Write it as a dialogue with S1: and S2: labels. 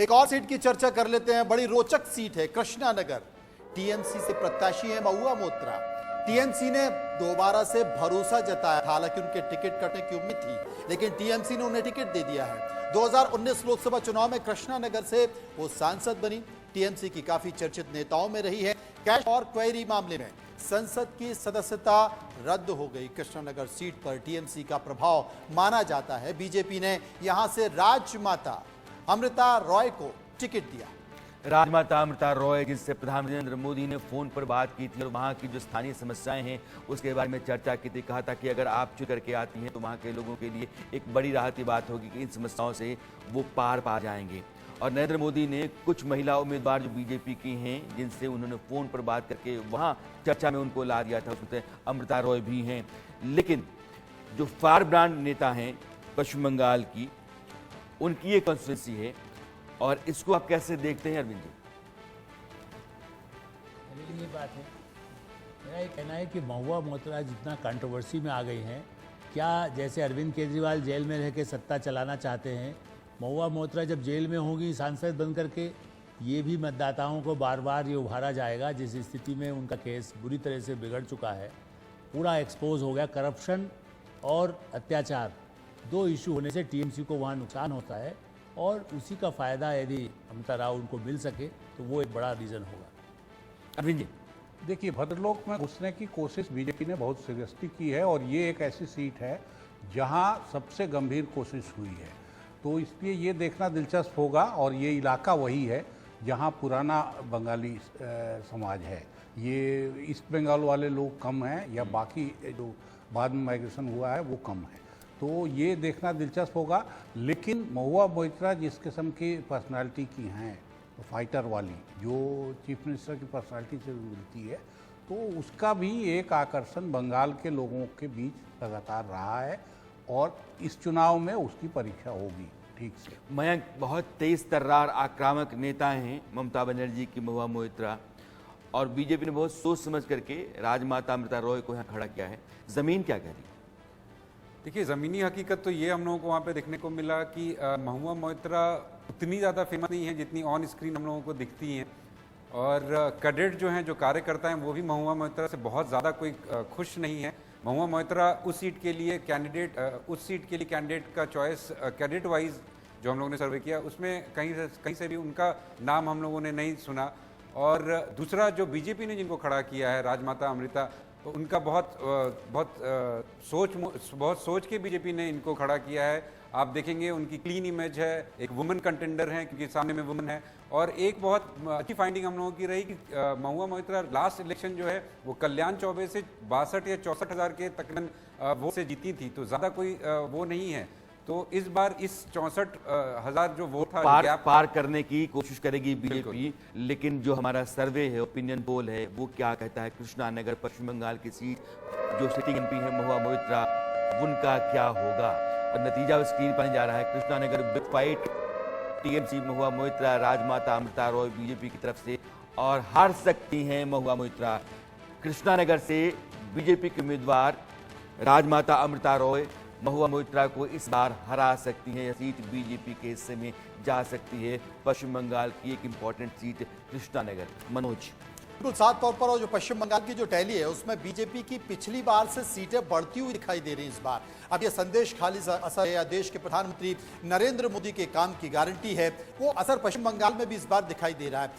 S1: एक और सीट की चर्चा कर लेते हैं। बड़ी रोचक सीट है कृष्णानगर। टीएमसी से प्रत्याशी है महुआ मोइत्रा। टीएमसी ने दोबारा से भरोसा जताया, हालांकि उनके टिकट कटने की उम्मीद थी, लेकिन टीएमसी ने उन्हें टिकट दे दिया है। 2019 लोकसभा चुनाव में कृष्णानगर से वो सांसद बनी। टीएमसी की काफी चर्चित नेताओं में रही है। कैश और क्वेरी मामले में संसद की सदस्यता रद्द हो गई। कृष्णानगर सीट पर टीएमसी का प्रभाव माना जाता है। बीजेपी ने यहां से राजमाता अमृता रॉय को टिकट दिया।
S2: राजमाता अमृता रॉय, जिससे प्रधानमंत्री नरेंद्र मोदी ने फोन पर बात की थी और वहां की जो स्थानीय समस्याएं हैं उसके बारे में चर्चा की थी। कहा था कि अगर आप चुन करके आती हैं तो वहां के लोगों के लिए एक बड़ी राहत की बात होगी कि इन समस्याओं से वो पार पा जाएंगे। और नरेंद्र मोदी ने कुछ महिला उम्मीदवार जो बीजेपी की हैं, जिनसे उन्होंने फोन पर बात करके वहां चर्चा में उनको ला दिया था, उसमें अमृता रॉय भी हैं। लेकिन जो फायर ब्रांड नेता हैं पश्चिम बंगाल की, उनकी एक कॉन्स्टिट्यूंसी है, और इसको आप कैसे देखते हैं अरविंद जी?
S3: लेकिन ये बात है, मेरा ये कहना है कि महुआ मोइत्रा जितना कंट्रोवर्सी में आ गई हैं, क्या जैसे अरविंद केजरीवाल जेल में रह के सत्ता चलाना चाहते हैं, महुआ मोइत्रा जब जेल में होंगी सांसद बन करके, ये भी मतदाताओं को बार बार ये उभारा जाएगा, जिस स्थिति में उनका केस बुरी तरह से बिगड़ चुका है, पूरा एक्सपोज हो गया। करप्शन और अत्याचार दो इशू होने से टीएमसी को वहाँ नुकसान होता है, और उसी का फ़ायदा यदि अमृता राव उनको मिल सके तो वो एक बड़ा रीज़न होगा।
S2: अरविंद जी,
S4: देखिए, भद्रलोक में घुसने की कोशिश बीजेपी ने बहुत सीरियसली की है, और ये एक ऐसी सीट है जहां सबसे गंभीर कोशिश हुई है। तो इसलिए ये देखना दिलचस्प होगा, और ये इलाका वही है जहां पुराना बंगाली समाज है। ये ईस्ट बंगाल वाले लोग कम हैं, या बाकी जो बाद में माइग्रेशन हुआ है वो कम है। तो ये देखना दिलचस्प होगा। लेकिन महुआ मोइत्रा जिस किस्म की पर्सनालिटी की हैं, तो फाइटर वाली, जो चीफ मिनिस्टर की पर्सनालिटी से मिलती है, तो उसका भी एक आकर्षण बंगाल के लोगों के बीच लगातार रहा है, और इस चुनाव में उसकी परीक्षा होगी ठीक से।
S2: मयंक, बहुत तेज तर्रार आक्रामक नेता हैं ममता बनर्जी की महुआ मोइत्रा, और बीजेपी ने बहुत सोच समझ करके राजमाता अमृता रॉय को यहाँ खड़ा किया है। जमीन क्या कह रही है?
S5: देखिए, ज़मीनी हकीकत तो ये हम लोगों को वहाँ पे देखने को मिला कि महुआ मोइत्रा उतनी ज़्यादा फेमस नहीं है जितनी ऑन स्क्रीन हम लोगों को दिखती हैं, और कैडेट जो हैं, जो कार्यकर्ता हैं, वो भी महुआ मोइत्रा से बहुत ज़्यादा कोई खुश नहीं है। महुआ मोइत्रा उस सीट के लिए कैंडिडेट का चॉइस कैडेट वाइज जो हम लोगों ने सर्वे किया, उसमें कहीं से भी उनका नाम हम लोगों ने नहीं सुना। और दूसरा, जो बीजेपी ने जिनको खड़ा किया है राजमाता अमृता, तो उनका बहुत सोच के बीजेपी ने इनको खड़ा किया है। आप देखेंगे उनकी क्लीन इमेज है, एक वुमेन कंटेंडर है क्योंकि सामने में वुमेन है। और एक बहुत अच्छी फाइंडिंग हम लोगों की रही कि महुआ मोइत्रा लास्ट इलेक्शन जो है वो कल्याण चौबे से 62 या 64 हज़ार के तकरीबन वोट से जीती थी, तो ज़्यादा कोई वो नहीं है। तो इस बार इस 64,000 जो वोट था
S2: पार करने की कोशिश करेगी बीजेपी। लेकिन जो हमारा सर्वे है, ओपिनियन पोल है, वो क्या कहता है? कृष्णानगर पश्चिम बंगाल की सीट, जो सिटिंग एमपी है महुआ मोइत्रा, उनका क्या होगा? और नतीजा स्क्रीन पर जा रहा है। Krishnanagar big fight, TMC Mahua Moitra, राजमाता अमृता रॉय बीजेपी की तरफ से, और हार सकती हैं महुआ मोइत्रा। कृष्णानगर से बीजेपी के उम्मीदवार राजमाता अमृता रॉय महुआ मोइत्रा को इस बार हरा सकती है। यह सीट बीजेपी के हिस्से में जा सकती है। पश्चिम बंगाल की एक इंपॉर्टेंट सीट कृष्णानगर। मनोज,
S1: बिल्कुल साफ तौर पर, और जो पश्चिम बंगाल की जो टैली है उसमें बीजेपी की पिछली बार से सीटें बढ़ती हुई दिखाई दे रही हैं इस बार। अब ये संदेश खाली असर है या देश के प्रधानमंत्री नरेंद्र मोदी के काम की गारंटी है, वो असर पश्चिम बंगाल में भी इस बार दिखाई दे रहा है।